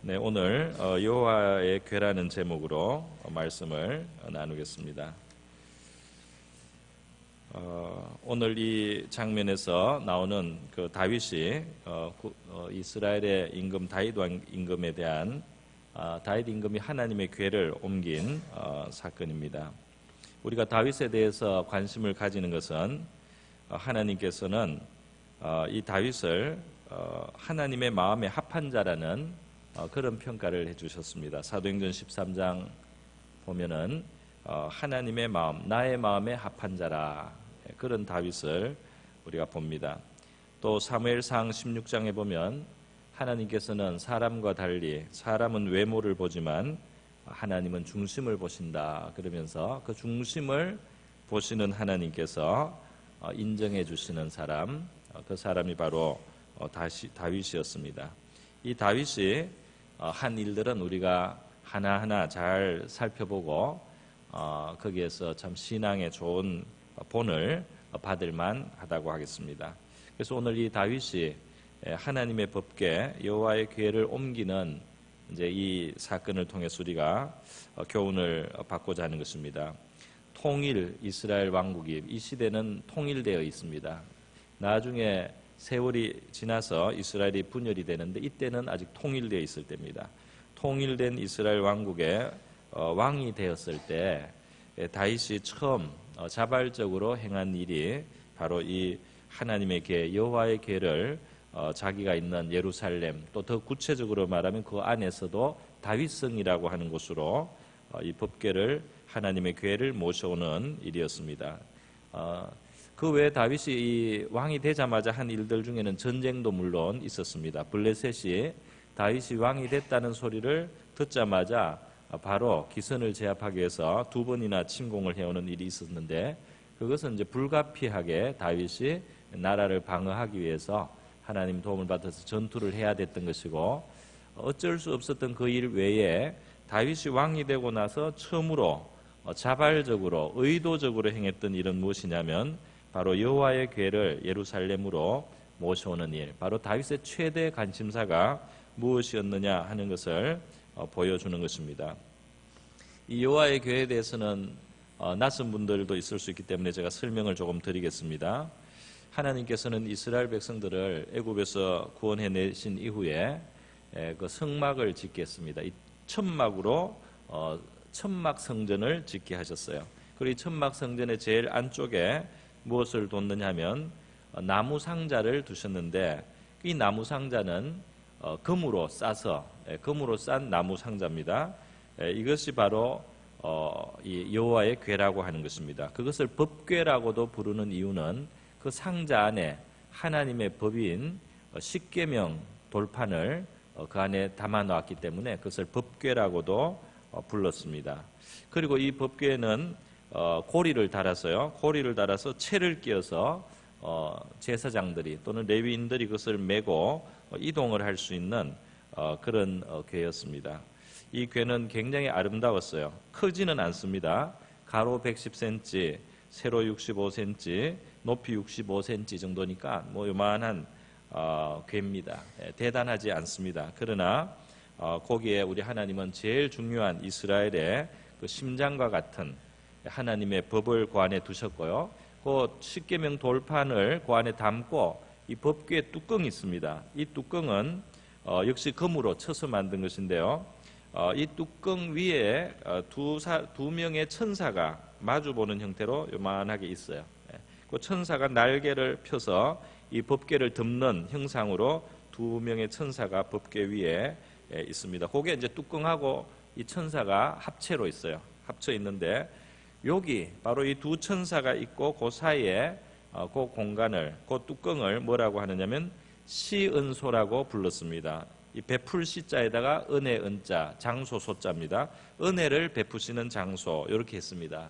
네, 오늘 여호와의 궤라는 제목으로 말씀을 나누겠습니다. 오늘 이 장면에서 나오는 그 다윗이 이스라엘의 임금 다윗 왕 임금에 대한 다윗 임금이 하나님의 궤를 옮긴 사건입니다. 우리가 다윗에 대해서 관심을 가지는 것은 하나님께서는 이 다윗을 하나님의 마음에 합한 자라는 그런 평가를 해주셨습니다. 사도행전 13장 보면은 하나님의 마음, 나의 마음에 합한 자라, 그런 다윗을 우리가 봅니다. 또 사무엘상 16장에 보면 하나님께서는 사람과 달리 사람은 외모를 보지만 하나님은 중심을 보신다 그러면서 그 중심을 보시는 하나님께서 인정해 주시는 사람, 그 사람이 바로 다윗이었습니다. 이 다윗이 한 일들은 우리가 하나하나 잘 살펴보고 거기에서 참 신앙의 좋은 본을 받을 만하다고 하겠습니다. 그래서 오늘 이 다윗이 하나님의 법궤 여호와의 궤를 옮기는 이제 이 사건을 통해서 우리가 교훈을 받고자 하는 것입니다. 통일 이스라엘 왕국이 이 시대는 통일되어 있습니다. 나중에 세월이 지나서 이스라엘이 분열이 되는데 이때는 아직 통일되어 있을 때입니다. 통일된 이스라엘 왕국의 왕이 되었을 때 다윗이 처음 자발적으로 행한 일이 바로 이 하나님의 궤 여호와의 궤를 자기가 있는 예루살렘, 또 더 구체적으로 말하면 그 안에서도 다윗성이라고 하는 곳으로 이 법궤를 하나님의 궤를 모셔오는 일이었습니다. 그 외에 다윗이 이 왕이 되자마자 한 일들 중에는 전쟁도 물론 있었습니다. 블레셋이 다윗이 왕이 됐다는 소리를 듣자마자 바로 기선을 제압하기 위해서 2번이나 침공을 해오는 일이 있었는데, 그것은 이제 불가피하게 다윗이 나라를 방어하기 위해서 하나님 도움을 받아서 전투를 해야 됐던 것이고, 어쩔 수 없었던 그 일 외에 다윗이 왕이 되고 나서 처음으로 자발적으로 의도적으로 행했던 일은 무엇이냐면 바로 여호와의 궤를 예루살렘으로 모셔오는 일, 바로 다윗의 최대 관심사가 무엇이었느냐 하는 것을 보여주는 것입니다. 이 여호와의 궤에 대해서는 낯선 분들도 있을 수 있기 때문에 제가 설명을 조금 드리겠습니다. 하나님께서는 이스라엘 백성들을 애굽에서 구원해내신 이후에 그 성막을 짓게 했습니다. 이 천막으로 천막 성전을 짓게 하셨어요. 그리고 이 천막 성전의 제일 안쪽에 무엇을 뒀느냐 하면 나무 상자를 두셨는데, 이 나무 상자는 금으로 싼 나무 상자입니다. 이것이 바로 이 여호와의 궤라고 하는 것입니다. 그것을 법궤라고도 부르는 이유는 그 상자 안에 하나님의 법인 십계명 돌판을 그 안에 담아 놓았기 때문에 그것을 법궤라고도 불렀습니다. 그리고 이 법궤는 고리를 달아서 채를 끼워서 제사장들이 또는 레위인들이 그것을 메고 이동을 할 수 있는 그런 궤였습니다. 이 궤는 굉장히 아름다웠어요. 크지는 않습니다. 가로 110cm, 세로 65cm, 높이 65cm 정도니까 뭐 요만한 궤입니다. 대단하지 않습니다. 그러나 거기에 우리 하나님은 제일 중요한 이스라엘의 그 심장과 같은 하나님의 법을 그 안에 두셨고요. 그 십계명 돌판을 그 안에 담고 이 법궤 뚜껑이 있습니다. 이 뚜껑은 역시 금으로 쳐서 만든 것인데요. 이 뚜껑 위에 두 명의 천사가 마주보는 형태로 요만하게 있어요. 그 천사가 날개를 펴서 이 법궤를 덮는 형상으로 2명의 천사가 법궤 위에 있습니다. 그게 이제 뚜껑하고 이 천사가 합체로 있어요. 합쳐 있는데 여기 바로 이 두 천사가 있고 그 사이에 그 공간을, 그 뚜껑을 뭐라고 하느냐면 시은소라고 불렀습니다. 이 베풀 시자에다가 은혜 은자, 장소 소자입니다. 은혜를 베푸시는 장소, 이렇게 했습니다.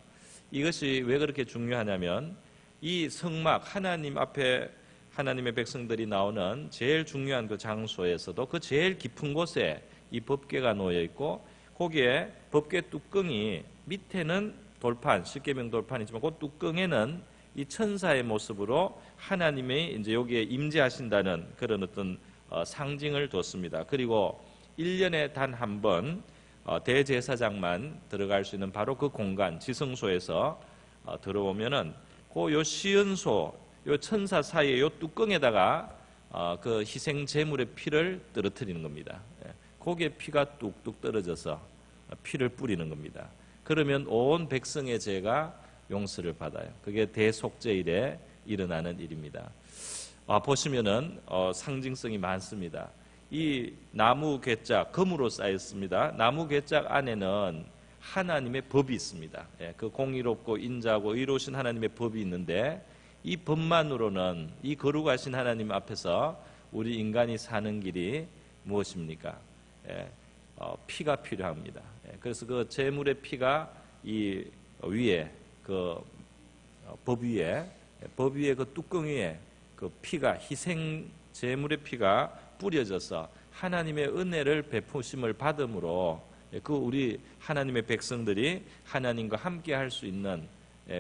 이것이 왜 그렇게 중요하냐면 이 성막, 하나님 앞에 하나님의 백성들이 나오는 제일 중요한 그 장소에서도 그 제일 깊은 곳에 이 법궤가 놓여 있고, 거기에 법궤 뚜껑이 밑에는 돌판, 십계명 돌판이지만 그 뚜껑에는 이 천사의 모습으로 하나님이 이제 여기에 임재하신다는 그런 어떤 상징을 뒀습니다. 그리고 1년에 단 한 번 대제사장만 들어갈 수 있는 바로 그 공간 지성소에서 들어오면은 요 시은소, 요 천사 사이의 요 뚜껑에다가 그 희생 제물의 피를 떨어뜨리는 겁니다. 거기에 피가 뚝뚝 떨어져서 피를 뿌리는 겁니다. 그러면 온 백성의 죄가 용서를 받아요. 그게 대속죄일에 일어나는 일입니다. 보시면은 상징성이 많습니다. 이 나무 궤짝 금으로 쌓였습니다. 나무 궤짝 안에는 하나님의 법이 있습니다. 그 공의롭고 인자하고 의로우신 하나님의 법이 있는데 이 법만으로는 이 거룩하신 하나님 앞에서 우리 인간이 사는 길이 무엇입니까? 피가 필요합니다. 그래서 그 제물의 피가 이 위에 그 법 위에 그 뚜껑 위에 그 피가 희생 제물의 피가 뿌려져서 하나님의 은혜를 베푸심을 받음으로 그 우리 하나님의 백성들이 하나님과 함께 할 수 있는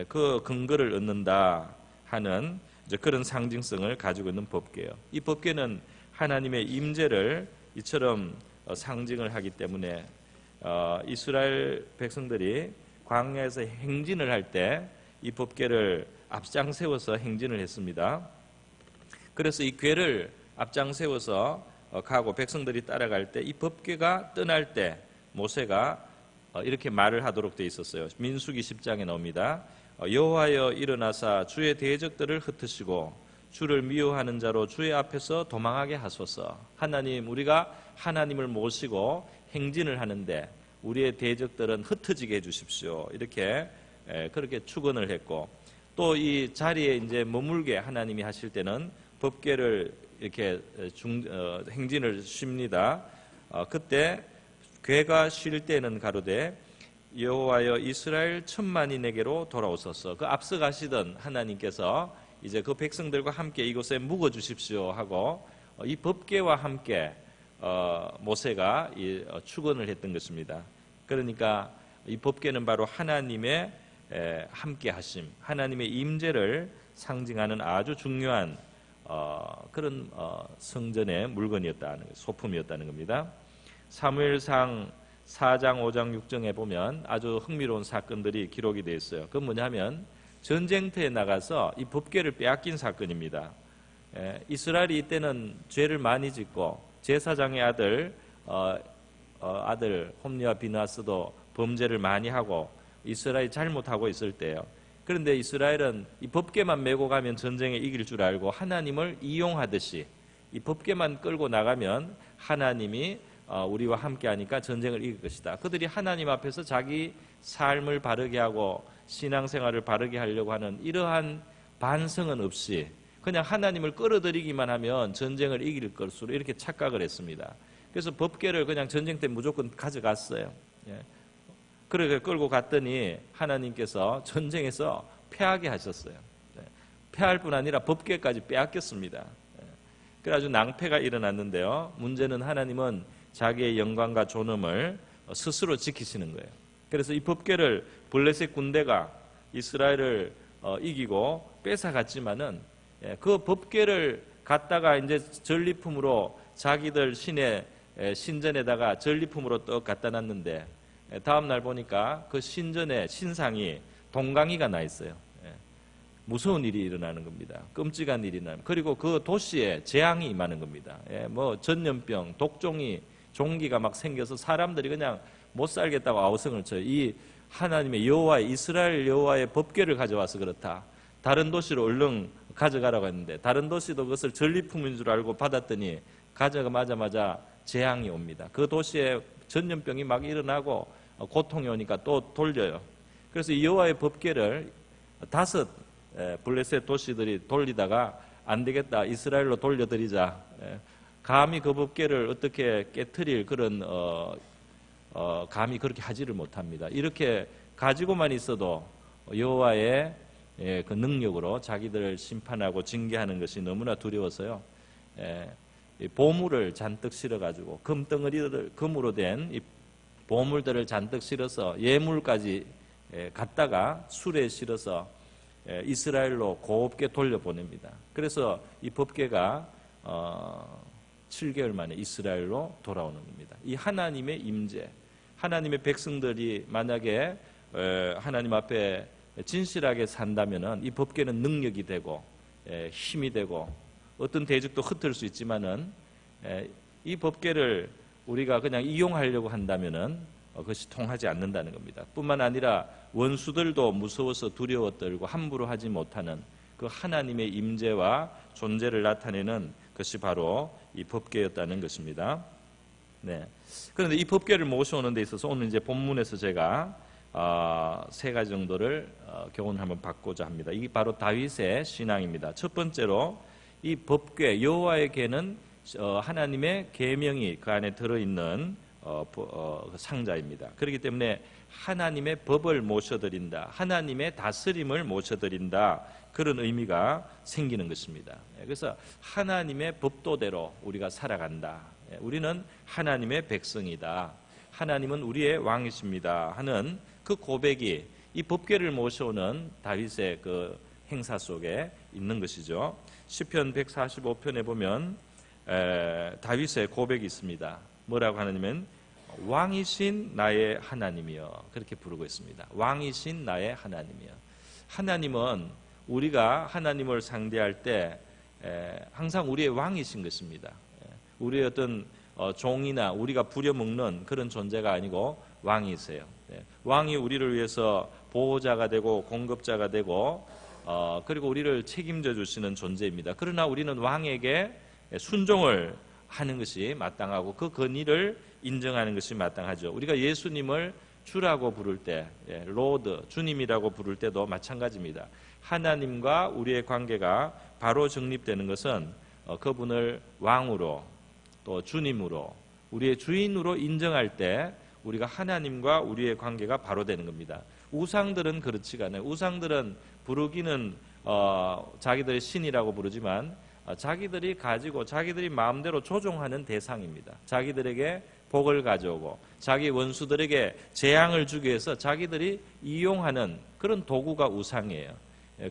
그 근거를 얻는다 하는 그런 상징성을 가지고 있는 법궤예요. 이 법궤는 하나님의 임재를 이처럼 상징을 하기 때문에 이스라엘 백성들이 광야에서 행진을 할 때 이 법궤를 앞장 세워서 행진을 했습니다. 그래서 이 궤를 앞장 세워서 가고 백성들이 따라갈 때 이 법궤가 떠날 때 모세가 이렇게 말을 하도록 되어 있었어요. 민수기 10장에 나옵니다. 여호와여 일어나사 주의 대적들을 흩으시고 주를 미워하는 자로 주의 앞에서 도망하게 하소서. 하나님, 우리가 하나님을 모시고 행진을 하는데 우리의 대적들은 흩어지게 해주십시오. 이렇게 그렇게 축원을 했고, 또 이 자리에 이제 머물게 하나님이 하실 때는 법궤를 이렇게 행진을 쉽니다. 그때 궤가 쉴 때는 가로되 여호와여 이스라엘 천만인에게로 돌아오소서. 그 앞서 가시던 하나님께서 이제 그 백성들과 함께 이곳에 묵어 주십시오 하고 이 법궤와 함께 모세가 축원을 했던 것입니다. 그러니까 이 법궤는 바로 하나님의 함께 하심, 하나님의 임재를 상징하는 아주 중요한 그런 성전의 물건이었다는 거예요. 소품이었다는 겁니다. 사무엘상 4장, 5장, 6장에 보면 아주 흥미로운 사건들이 기록이 되어 있어요. 그건 뭐냐면 전쟁터에 나가서 이 법궤를 빼앗긴 사건입니다. 이스라엘이 이때는 죄를 많이 짓고 제사장의 아들 홈리와 비나스도 범죄를 많이 하고 이스라엘이 잘못하고 있을 때예요. 그런데 이스라엘은 이 법궤만 메고 가면 전쟁에 이길 줄 알고 하나님을 이용하듯이 이 법궤만 끌고 나가면 하나님이 우리와 함께 하니까 전쟁을 이길 것이다. 그들이 하나님 앞에서 자기 삶을 바르게 하고 신앙생활을 바르게 하려고 하는 이러한 반성은 없이 그냥 하나님을 끌어들이기만 하면 전쟁을 이길 것으로 이렇게 착각을 했습니다. 그래서 법궤를 그냥 전쟁 때 무조건 가져갔어요. 그렇게 끌고 갔더니 하나님께서 전쟁에서 패하게 하셨어요. 패할 뿐 아니라 법궤까지 빼앗겼습니다. 그래가지고 낭패가 일어났는데요. 문제는 하나님은 자기의 영광과 존엄을 스스로 지키시는 거예요. 그래서 이 법궤를 블레셋 군대가 이스라엘을 이기고 뺏어갔지만은 그 법궤를 갖다가 이제 전리품으로 자기들 신전에다가 전리품으로 또 갖다 놨는데 다음 날 보니까 그 신전에 신상이 동강이가 나 있어요. 무서운 일이 일어나는 겁니다. 끔찍한 일이 일어나는. 그리고 그 도시에 재앙이 임하는 겁니다. 뭐 전염병, 독종이 종기가 막 생겨서 사람들이 그냥 못 살겠다고 아우성을 쳐요. 이 하나님의 여호와의 이스라엘 여호와의 법궤를 가져와서 그렇다. 다른 도시로 얼른 가져가라고 했는데 다른 도시도 그것을 전리품인 줄 알고 받았더니 가져가자마자 재앙이 옵니다. 그 도시에 전염병이 막 일어나고 고통이 오니까 또 돌려요. 그래서 이 여호와의 법궤를 5 블레셋 도시들이 돌리다가 안 되겠다, 이스라엘로 돌려드리자. 감히 그 법궤를 어떻게 깨트릴 그런 감히 그렇게 하지를 못합니다. 이렇게 가지고만 있어도 여호와의 그 능력으로 자기들을 심판하고 징계하는 것이 너무나 두려워서요. 보물을 잔뜩 실어가지고 금으로 된 이 보물들을 잔뜩 실어서 예물까지 갖다가 술에 실어서 이스라엘로 곱게 돌려보냅니다. 그래서 이 법궤가 7개월 만에 이스라엘로 돌아오는 겁니다. 이 하나님의 임재, 하나님의 백성들이 만약에 하나님 앞에 진실하게 산다면은 이 법궤는 능력이 되고 힘이 되고 어떤 대적도 흩을 수 있지만은 이 법궤를 우리가 그냥 이용하려고 한다면은 그것이 통하지 않는다는 겁니다. 뿐만 아니라 원수들도 무서워서 두려워 떨고 함부로 하지 못하는 그 하나님의 임재와 존재를 나타내는 것이 바로 이 법궤였다는 것입니다. 네. 그런데 이 법궤를 모셔오는 데 있어서 오늘 이제 본문에서 제가 세 가지 정도를 교훈을 한번 받고자 합니다. 이게 바로 다윗의 신앙입니다. 첫 번째로 이 법궤, 여호와의 궤는 하나님의 계명이 그 안에 들어있는 상자입니다. 그렇기 때문에 하나님의 법을 모셔드린다, 하나님의 다스림을 모셔드린다, 그런 의미가 생기는 것입니다. 그래서 하나님의 법도대로 우리가 살아간다, 우리는 하나님의 백성이다, 하나님은 우리의 왕이십니다 하는 그 고백이 이 법궤를 모셔오는 다윗의 그 행사 속에 있는 것이죠. 시편 145편에 보면 다윗의 고백이 있습니다. 뭐라고 하냐면 왕이신 나의 하나님이여, 그렇게 부르고 있습니다. 왕이신 나의 하나님이여. 하나님은 우리가 하나님을 상대할 때 항상 우리의 왕이신 것입니다. 우리의 어떤 종이나 우리가 부려먹는 그런 존재가 아니고 왕이세요. 왕이 우리를 위해서 보호자가 되고 공급자가 되고 그리고 우리를 책임져 주시는 존재입니다. 그러나 우리는 왕에게 순종을 하는 것이 마땅하고 그 권위를 인정하는 것이 마땅하죠. 우리가 예수님을 주라고 부를 때, 로드, 주님이라고 부를 때도 마찬가지입니다. 하나님과 우리의 관계가 바로 정립되는 것은 그분을 왕으로 또 주님으로 우리의 주인으로 인정할 때 우리가 하나님과 우리의 관계가 바로 되는 겁니다. 우상들은 그렇지가 않아요. 우상들은 부르기는 자기들의 신이라고 부르지만 자기들이 가지고 자기들이 마음대로 조종하는 대상입니다. 자기들에게 복을 가져오고 자기 원수들에게 재앙을 주기 위해서 자기들이 이용하는 그런 도구가 우상이에요.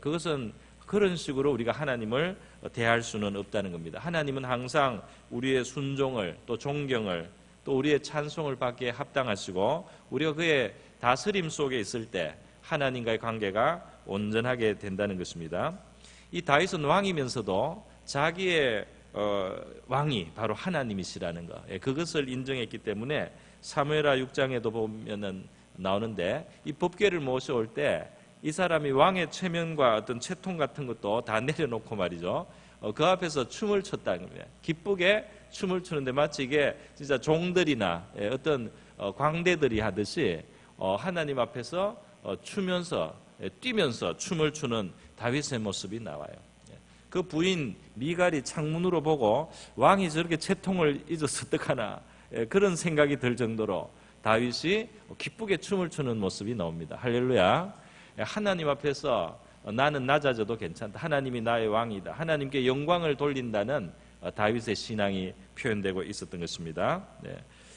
그것은 그런 식으로 우리가 하나님을 대할 수는 없다는 겁니다. 하나님은 항상 우리의 순종을 또 존경을 또 우리의 찬송을 받기에 합당하시고 우리가 그의 다스림 속에 있을 때 하나님과의 관계가 온전하게 된다는 것입니다. 이 다윗은 왕이면서도 자기의 왕이 바로 하나님이시라는 것, 그것을 인정했기 때문에 사무엘하 6장에도 보면은 나오는데 이 법궤를 모셔올 때 이 사람이 왕의 체면과 어떤 채통 같은 것도 다 내려놓고 말이죠, 그 앞에서 춤을 췄다는 겁니다. 기쁘게 춤을 추는데 마치 이게 진짜 종들이나 어떤 광대들이 하듯이 하나님 앞에서 추면서 뛰면서 춤을 추는 다윗의 모습이 나와요. 그 부인 미갈이 창문으로 보고 왕이 저렇게 채통을 잊어서 어떡하나 그런 생각이 들 정도로 다윗이 기쁘게 춤을 추는 모습이 나옵니다. 할렐루야. 하나님 앞에서 나는 낮아져도 괜찮다, 하나님이 나의 왕이다, 하나님께 영광을 돌린다는 다윗의 신앙이 표현되고 있었던 것입니다.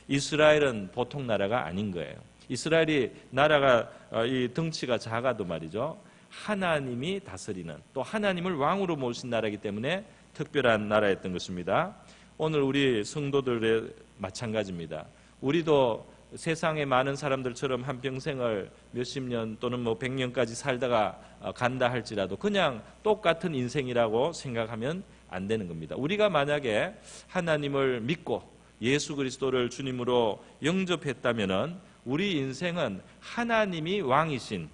이스라엘은 보통 나라가 아닌 거예요. 이스라엘이 나라가 이 덩치가 작아도 말이죠, 하나님이 다스리는 또 하나님을 왕으로 모신 나라이기 때문에 특별한 나라였던 것입니다. 오늘 우리 성도들의 마찬가지입니다. 우리도 세상의 많은 사람들처럼 한평생을 몇십 년 또는 뭐 100년까지 살다가 간다 할지라도 그냥 똑같은 인생이라고 생각하면 안 되는 겁니다. 우리가 만약에 하나님을 믿고 예수 그리스도를 주님으로 영접했다면은 우리 인생은 하나님이 왕이신,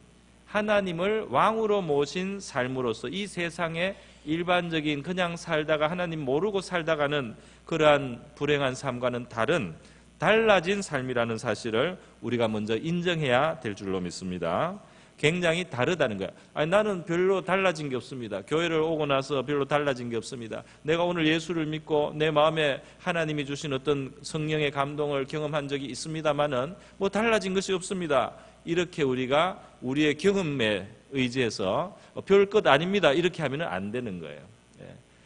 하나님을 왕으로 모신 삶으로서 이 세상의 일반적인 그냥 살다가 하나님 모르고 살다가는 그러한 불행한 삶과는 다른 달라진 삶이라는 사실을 우리가 먼저 인정해야 될 줄로 믿습니다. 굉장히 다르다는 거야. 아니, 나는 별로 달라진 게 없습니다. 교회를 오고 나서 별로 달라진 게 없습니다. 내가 오늘 예수를 믿고 내 마음에 하나님이 주신 어떤 성령의 감동을 경험한 적이 있습니다마는 뭐 달라진 것이 없습니다. 이렇게 우리가 우리의 경험에 의지해서 별것 아닙니다, 이렇게 하면 안 되는 거예요.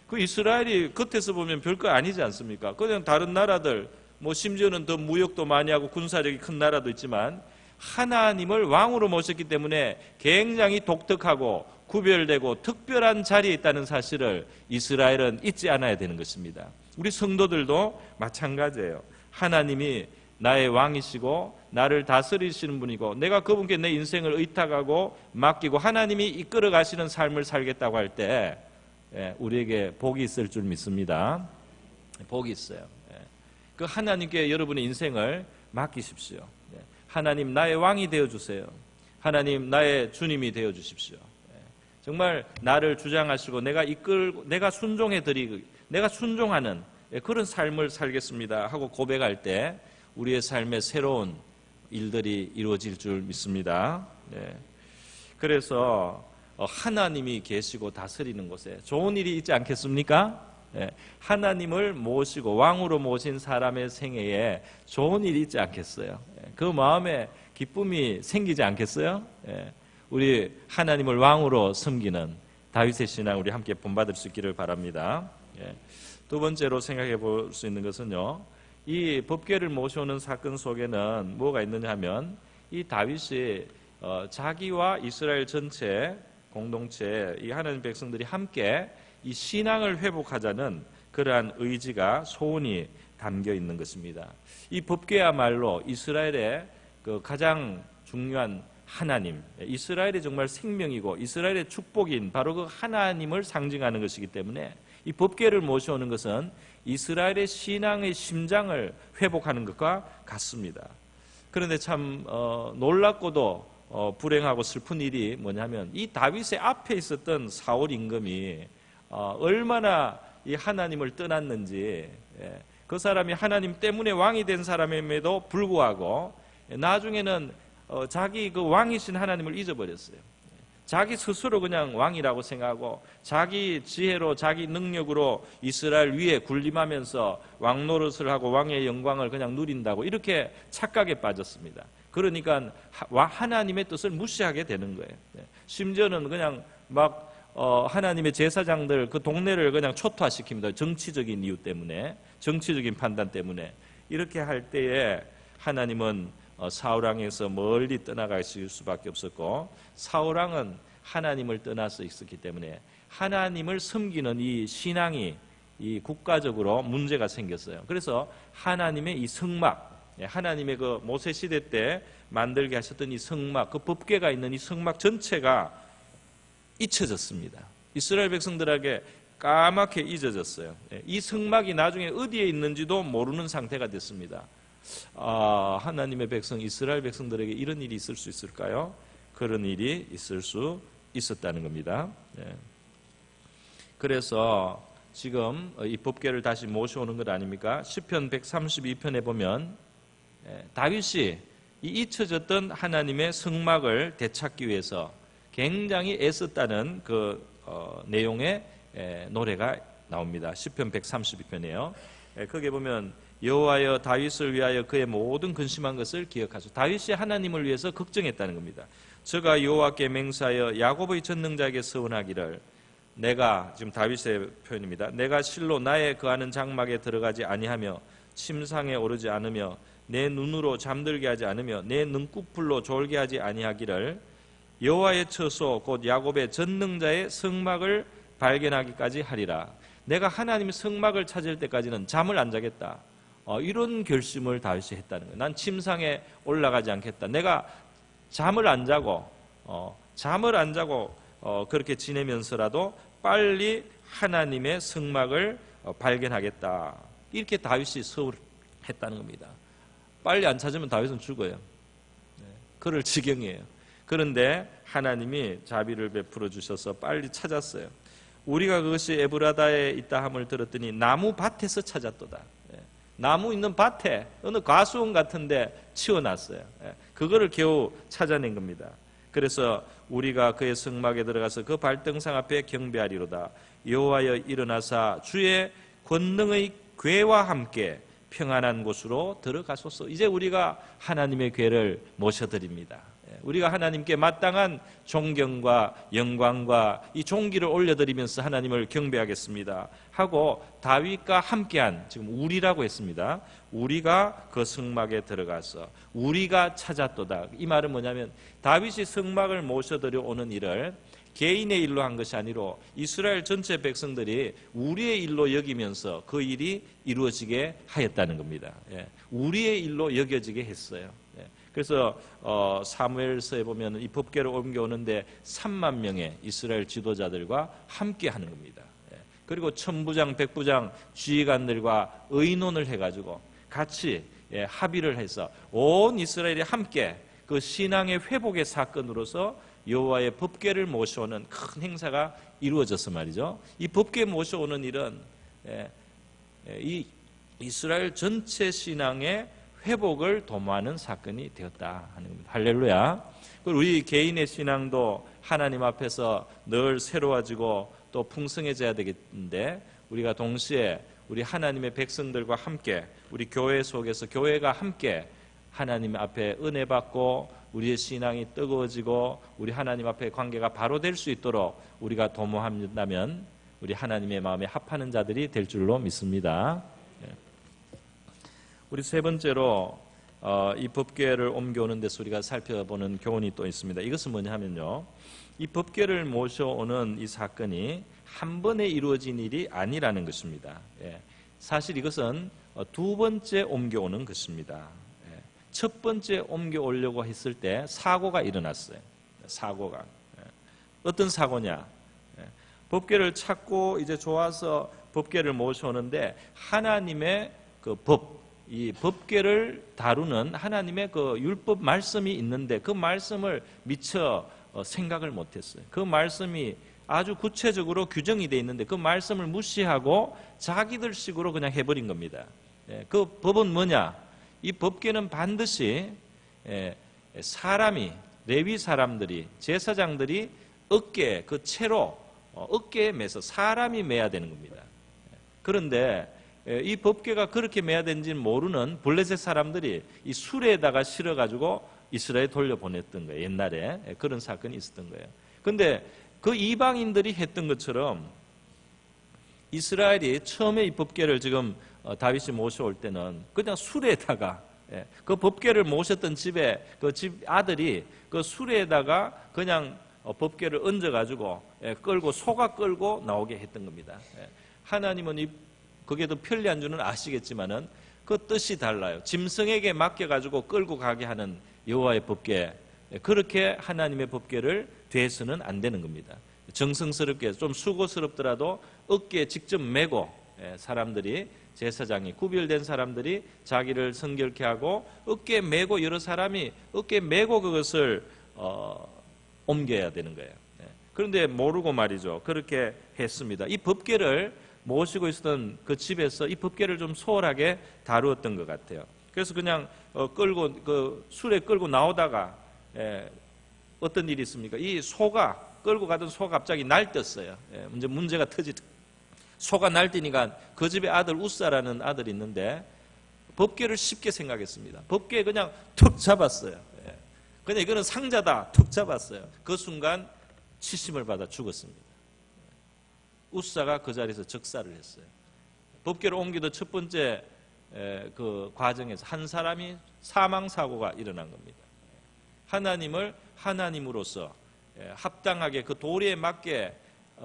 그 이스라엘이 겉에서 보면 별것 아니지 않습니까? 그냥 다른 나라들 뭐 심지어는 더 무역도 많이 하고 군사력이 큰 나라도 있지만 하나님을 왕으로 모셨기 때문에 굉장히 독특하고 구별되고 특별한 자리에 있다는 사실을 이스라엘은 잊지 않아야 되는 것입니다. 우리 성도들도 마찬가지예요. 하나님이 나의 왕이시고 나를 다스리시는 분이고 내가 그분께 내 인생을 의탁하고 맡기고 하나님이 이끌어 가시는 삶을 살겠다고 할 때 우리에게 복이 있을 줄 믿습니다. 복이 있어요. 그 하나님께 여러분의 인생을 맡기십시오. 하나님 나의 왕이 되어주세요. 하나님 나의 주님이 되어주십시오. 정말 나를 주장하시고 내가 순종해드리고 내가 순종하는 그런 삶을 살겠습니다 하고 고백할 때 우리의 삶에 새로운 일들이 이루어질 줄 믿습니다. 그래서 하나님이 계시고 다스리는 곳에 좋은 일이 있지 않겠습니까? 하나님을 모시고 왕으로 모신 사람의 생애에 좋은 일이 있지 않겠어요? 그 마음에 기쁨이 생기지 않겠어요? 우리 하나님을 왕으로 섬기는 다윗의 신앙 우리 함께 본받을 수 있기를 바랍니다. 두 번째로 생각해 볼 수 있는 것은요, 이 법궤를 모셔오는 사건 속에는 뭐가 있느냐 하면 이 다윗이 자기와 이스라엘 전체 공동체 이 하나님 백성들이 함께 이 신앙을 회복하자는 그러한 의지가 소원이 담겨 있는 것입니다. 이 법궤야말로 이스라엘의 그 가장 중요한 하나님, 이스라엘의 정말 생명이고 이스라엘의 축복인 바로 그 하나님을 상징하는 것이기 때문에 이 법궤를 모셔오는 것은 이스라엘의 신앙의 심장을 회복하는 것과 같습니다. 그런데 참 놀랍고도 불행하고 슬픈 일이 뭐냐면 이 다윗의 앞에 있었던 사울 임금이 얼마나 이 하나님을 떠났는지, 그 사람이 하나님 때문에 왕이 된 사람임에도 불구하고 나중에는 자기 그 왕이신 하나님을 잊어버렸어요. 자기 스스로 그냥 왕이라고 생각하고 자기 지혜로 자기 능력으로 이스라엘 위에 군림하면서 왕 노릇을 하고 왕의 영광을 그냥 누린다고 이렇게 착각에 빠졌습니다. 그러니까 하나님의 뜻을 무시하게 되는 거예요. 심지어는 그냥 막 하나님의 제사장들 그 동네를 그냥 초토화시킵니다. 정치적인 이유 때문에, 정치적인 판단 때문에. 이렇게 할 때에 하나님은 사울왕에서 멀리 떠나가실 수밖에 없었고, 사울왕은 하나님을 떠나서 있었기 때문에 하나님을 섬기는 이 신앙이 이 국가적으로 문제가 생겼어요. 그래서 하나님의 이 성막, 하나님의 그 모세 시대 때 만들게 하셨던 이 성막, 그 법궤가 있는 이 성막 전체가 잊혀졌습니다. 이스라엘 백성들에게 까맣게 잊어졌어요. 이 성막이 나중에 어디에 있는지도 모르는 상태가 됐습니다. 하나님의 백성 이스라엘 백성들에게 이런 일이 있을 수 있을까요? 그런 일이 있을 수 있었다는 겁니다. 그래서 지금 이 법궤를 다시 모셔오는 것 아닙니까? 시편 132편에 보면 다윗이 이 잊혀졌던 하나님의 성막을 되찾기 위해서 굉장히 애썼다는 그 내용의 노래가 나옵니다. 시편 132편이에요. 거기에 보면 여호와여 다윗을 위하여 그의 모든 근심한 것을 기억하소서. 다윗이 하나님을 위해서 걱정했다는 겁니다. 저가 여호와께 맹세하여 야곱의 전능자에게 서원하기를, 내가, 지금 다윗의 표현입니다. 내가 실로 나의 거하는 장막에 들어가지 아니하며 침상에 오르지 않으며 내 눈으로 잠들게 하지 않으며 내 눈꺼풀로 졸게 하지 아니하기를 여호와의 처소 곧 야곱의 전능자의 성막을 발견하기까지 하리라. 내가 하나님의 성막을 찾을 때까지는 잠을 안 자겠다. 이런 결심을 다윗이 했다는 거예요. 난 침상에 올라가지 않겠다. 내가 잠을 안 자고 그렇게 지내면서라도 빨리 하나님의 성막을 발견하겠다. 이렇게 다윗이 서울했다는 겁니다. 빨리 안 찾으면 다윗은 죽어요. 그럴 지경이에요. 그런데 하나님이 자비를 베풀어 주셔서 빨리 찾았어요. 우리가 그것이 에브라다에 있다 함을 들었더니 나무 밭에서 찾았도다. 나무 있는 밭에 어느 과수원 같은데 치워놨어요. 그거를 겨우 찾아낸 겁니다. 그래서 우리가 그의 성막에 들어가서 그 발등상 앞에 경배하리로다. 여호와여 일어나사 주의 권능의 궤와 함께 평안한 곳으로 들어가소서. 이제 우리가 하나님의 궤를 모셔드립니다. 우리가 하나님께 마땅한 존경과 영광과 이 존귀를 올려드리면서 하나님을 경배하겠습니다 하고 다윗과 함께한, 지금 우리라고 했습니다. 우리가 그 성막에 들어가서 우리가 찾았도다. 이 말은 뭐냐면 다윗이 성막을 모셔들여 오는 일을 개인의 일로 한 것이 아니라 이스라엘 전체 백성들이 우리의 일로 여기면서 그 일이 이루어지게 하였다는 겁니다. 우리의 일로 여겨지게 했어요. 그래서 사무엘서에 보면 이 법궤를 옮겨오는데 3만 명의 이스라엘 지도자들과 함께 하는 겁니다. 그리고 천부장, 백부장, 지휘관들과 의논을 해가지고 같이 합의를 해서 온 이스라엘이 함께 그 신앙의 회복의 사건으로서 여호와의 법궤를 모셔오는 큰 행사가 이루어졌어 말이죠. 이 법궤 모셔오는 일은 이 이스라엘 전체 신앙의 회복을 도모하는 사건이 되었다 하는 겁니다. 할렐루야. 우리 개인의 신앙도 하나님 앞에서 늘 새로워지고 또 풍성해져야 되겠는데, 우리가 동시에 우리 하나님의 백성들과 함께 우리 교회 속에서 교회가 함께 하나님 앞에 은혜 받고 우리의 신앙이 뜨거워지고 우리 하나님 앞에 관계가 바로 될 수 있도록 우리가 도모한다면 우리 하나님의 마음에 합하는 자들이 될 줄로 믿습니다. 우리 세 번째로 이 법궤를 옮겨오는 데서 우리가 살펴보는 교훈이 또 있습니다. 이것은 뭐냐 하면요, 이 법궤를 모셔오는 이 사건이 한 번에 이루어진 일이 아니라는 것입니다. 사실 이것은 두 번째 옮겨오는 것입니다. 첫 번째 옮겨오려고 했을 때 사고가 일어났어요. 사고가. 어떤 사고냐? 법궤를 찾고 이제 좋아서 법궤를 모셔오는데 하나님의 그 이 법궤를 다루는 하나님의 그 율법 말씀이 있는데 그 말씀을 미처 생각을 못했어요. 그 말씀이 아주 구체적으로 규정이 되어 있는데 그 말씀을 무시하고 자기들 식으로 그냥 해버린 겁니다. 그 법은 뭐냐? 이 법궤는 반드시 사람이, 레위 사람들이, 제사장들이 어깨에 그 채로 어깨에 매서 사람이 매야 되는 겁니다. 그런데 이 법궤가 그렇게 매야 되는지는 모르는 블레셋 사람들이 이 수레에다가 실어가지고 이스라엘에 돌려보냈던 거예요. 옛날에 그런 사건이 있었던 거예요. 그런데 그 이방인들이 했던 것처럼 이스라엘이 처음에 이 법궤를 지금 다윗이 모셔올 때는 그냥 수레에다가 그 법궤를 모셨던 집에 그 집 아들이 그 수레에다가 그냥 법궤를 얹어가지고 끌고 소가 끌고 나오게 했던 겁니다. 하나님은 그게 더 편리한 줄은 아시겠지만은 그 뜻이 달라요. 짐승에게 맡겨가지고 끌고 가게 하는 여호와의 법궤, 그렇게 하나님의 법궤를 대해서는 안 되는 겁니다. 정성스럽게 좀 수고스럽더라도 어깨에 직접 메고 사람들이, 제사장이, 구별된 사람들이 자기를 성결케 하고 어깨에 메고 여러 사람이 어깨에 메고 그것을 옮겨야 되는 거예요. 그런데 모르고 말이죠. 그렇게 했습니다. 이 법궤를 모시고 있었던 그 집에서 이 법궤를 좀 소홀하게 다루었던 것 같아요. 그래서 그냥 끌고 그 수레 끌고 나오다가 어떤 일이 있습니까? 이 소가 끌고 가던 소가 갑자기 날뛰었어요. 문제가 소가 날뛰니까 그 집의 아들 우사라는 아들이 있는데 법궤를 쉽게 생각했습니다. 법궤 그냥 툭 잡았어요. 그냥 이거는 상자다 툭 잡았어요. 그 순간 치심을 받아 죽었습니다. 우사가 그 자리에서 즉사를 했어요. 법궤를 옮기던 첫 번째 그 과정에서 한 사람이 사망 사고가 일어난 겁니다. 하나님을 하나님으로서 합당하게 그 도리에 맞게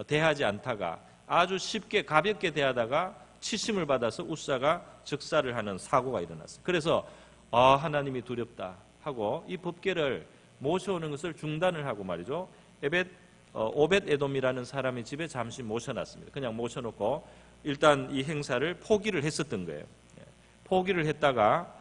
대하지 않다가 아주 쉽게 가볍게 대하다가 치심을 받아서 우사가 즉사를 하는 사고가 일어났어요. 그래서 하나님이 두렵다 하고 이 법궤를 모셔오는 것을 중단을 하고 말이죠. 오벳 에돔이라는 사람의 집에 잠시 모셔놨습니다. 그냥 모셔놓고 일단 이 행사를 포기를 했었던 거예요. 포기를 했다가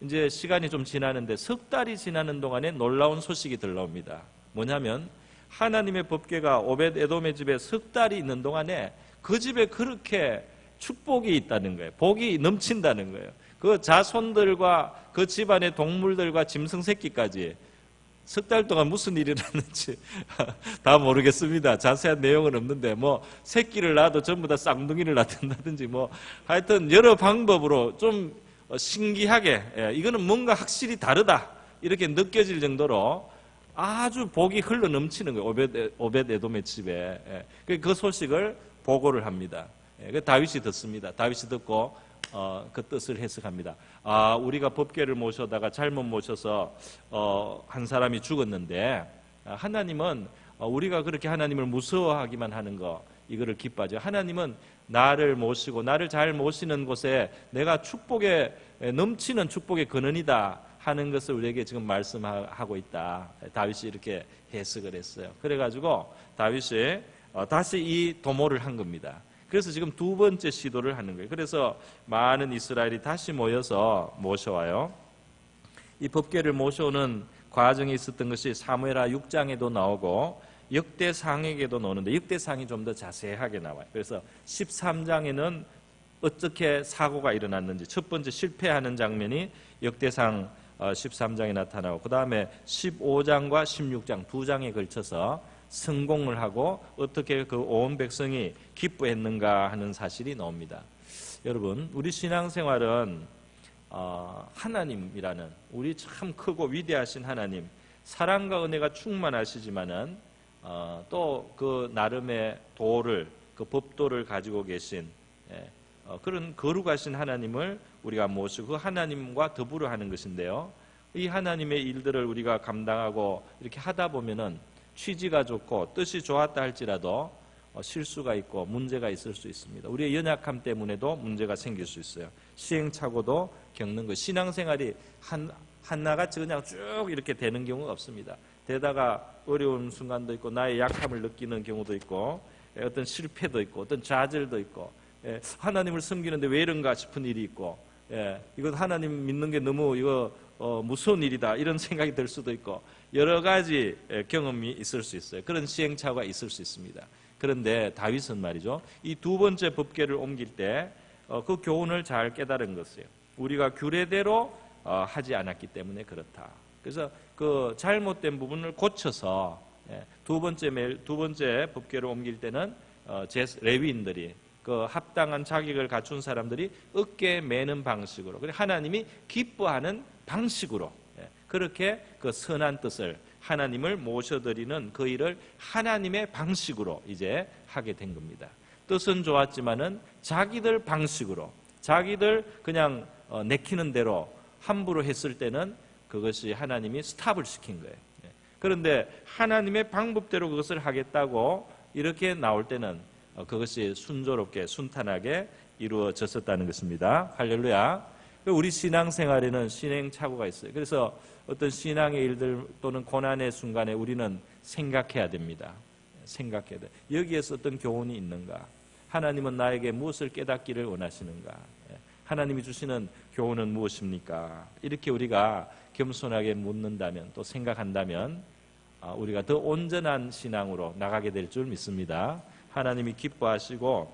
이제 시간이 좀 지나는데 석 달이 지나는 동안에 놀라운 소식이 들려옵니다. 뭐냐면 하나님의 법궤가 오벳 에돔의 집에 석 달이 있는 동안에 그 집에 그렇게 축복이 있다는 거예요. 복이 넘친다는 거예요. 그 자손들과 그 집안의 동물들과 짐승 새끼까지 석 달 동안 무슨 일이 일어났는지 다 모르겠습니다. 자세한 내용은 없는데 뭐 새끼를 낳아도 전부 다 쌍둥이를 낳는다든지 뭐 하여튼 여러 방법으로 좀 신기하게 이거는 뭔가 확실히 다르다 이렇게 느껴질 정도로 아주 복이 흘러 넘치는 거예요. 오벳 에돔의 집에. 그 소식을 보고를 합니다. 다윗이 듣습니다. 다윗이 듣고 그 뜻을 해석합니다. 우리가 법궤를 모셔다가 잘못 모셔서 한 사람이 죽었는데 하나님은 우리가 그렇게 하나님을 무서워하기만 하는 거, 이거를 기뻐하죠. 하나님은 나를 모시고 나를 잘 모시는 곳에 내가 축복에 넘치는 축복의 근원이다 하는 것을 우리에게 지금 말씀하고 있다. 다윗이 이렇게 해석을 했어요. 그래가지고 다윗이 다시 이 도모를 한 겁니다. 그래서 지금 두 번째 시도를 하는 거예요. 그래서 많은 이스라엘이 다시 모여서 모셔와요. 이 법궤를 모셔오는 과정이 있었던 것이 사무엘하 6장에도 나오고 역대상에게도 나오는데 역대상이 좀 더 자세하게 나와요. 그래서 13장에는 어떻게 사고가 일어났는지 첫 번째 실패하는 장면이 역대상 13장에 나타나고 그 다음에 15장과 16장 두 장에 걸쳐서 성공을 하고 어떻게 그 온 백성이 기뻐했는가 하는 사실이 나옵니다. 여러분, 우리 신앙생활은 하나님이라는 우리 참 크고 위대하신 하나님, 사랑과 은혜가 충만하시지만은 또 그 나름의 도를, 그 법도를 가지고 계신 그런 거룩하신 하나님을 우리가 모시고 그 하나님과 더불어 하는 것인데요. 이 하나님의 일들을 우리가 감당하고 이렇게 하다 보면은 취지가 좋고 뜻이 좋았다 할지라도 실수가 있고 문제가 있을 수 있습니다. 우리의 연약함 때문에도 문제가 생길 수 있어요. 시행착오도 겪는 거. 신앙생활이 하나같이 그냥 쭉 이렇게 되는 경우가 없습니다. 되다가 어려운 순간도 있고 나의 약함을 느끼는 경우도 있고 어떤 실패도 있고 어떤 좌절도 있고 하나님을 섬기는데 왜 이런가 싶은 일이 있고 이건 하나님 믿는 게 너무 이거 무서운 일이다 이런 생각이 들 수도 있고 여러 가지 경험이 있을 수 있어요. 그런 시행착오가 있을 수 있습니다. 그런데 다윗은 말이죠, 이 두 번째 법궤를 옮길 때 그 교훈을 잘 깨달은 것이에요. 우리가 규례대로 하지 않았기 때문에 그렇다. 그래서 그 잘못된 부분을 고쳐서 두 번째 법궤를 옮길 때는 레위인들이 그 합당한 자격을 갖춘 사람들이 어깨에 매는 방식으로, 그리고 하나님이 기뻐하는 방식으로 그렇게 그 선한 뜻을 하나님을 모셔드리는 그 일을 하나님의 방식으로 이제 하게 된 겁니다. 뜻은 좋았지만은 자기들 방식으로, 자기들 그냥 내키는 대로 함부로 했을 때는 그것이 하나님이 스탑을 시킨 거예요. 그런데 하나님의 방법대로 그것을 하겠다고 이렇게 나올 때는 그것이 순조롭게 순탄하게 이루어졌었다는 것입니다. 할렐루야. 우리 신앙생활에는 신행착오가 있어요. 그래서 어떤 신앙의 일들 또는 고난의 순간에 우리는 생각해야 됩니다. 생각해야 돼. 여기에서 어떤 교훈이 있는가? 하나님은 나에게 무엇을 깨닫기를 원하시는가? 하나님이 주시는 교훈은 무엇입니까? 이렇게 우리가 겸손하게 묻는다면 또 생각한다면 우리가 더 온전한 신앙으로 나가게 될 줄 믿습니다. 하나님이 기뻐하시고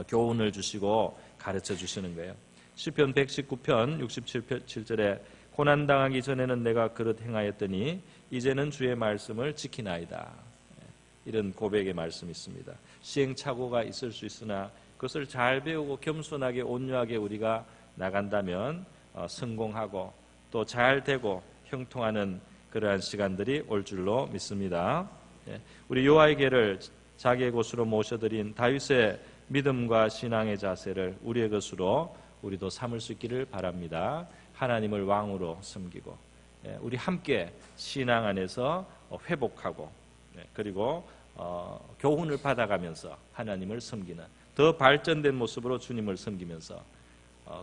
교훈을 주시고 가르쳐 주시는 거예요. 시편 119편 67절에 고난당하기 전에는 내가 그릇 행하였더니 이제는 주의 말씀을 지키나이다. 이런 고백의 말씀이 있습니다. 시행착오가 있을 수 있으나 그것을 잘 배우고 겸손하게 온유하게 우리가 나간다면 성공하고 또 잘 되고 형통하는 그러한 시간들이 올 줄로 믿습니다. 우리 요아에게를 자기의 곳으로 모셔드린 다윗의 믿음과 신앙의 자세를 우리의 것으로 우리도 삼을 수 있기를 바랍니다. 하나님을 왕으로 섬기고 우리 함께 신앙 안에서 회복하고 그리고 교훈을 받아가면서 하나님을 섬기는 더 발전된 모습으로 주님을 섬기면서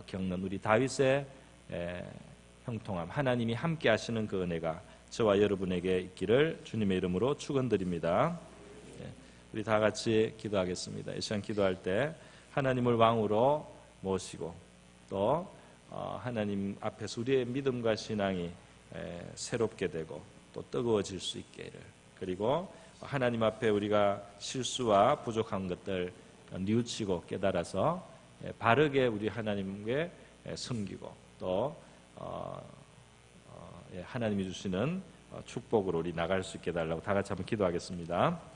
겪는 우리 다윗의 형통함, 하나님이 함께 하시는 그 은혜가 저와 여러분에게 있기를 주님의 이름으로 축원드립니다. 우리 다 같이 기도하겠습니다. 이 시간 기도할 때 하나님을 왕으로 모시고 또 하나님 앞에서 우리의 믿음과 신앙이 새롭게 되고 또 뜨거워질 수 있기를, 그리고 하나님 앞에 우리가 실수와 부족한 것들 뉘우치고 깨달아서 바르게 우리 하나님께 섬기고 또 하나님이 주시는 축복으로 우리 나갈 수 있게 해달라고 다 같이 한번 기도하겠습니다.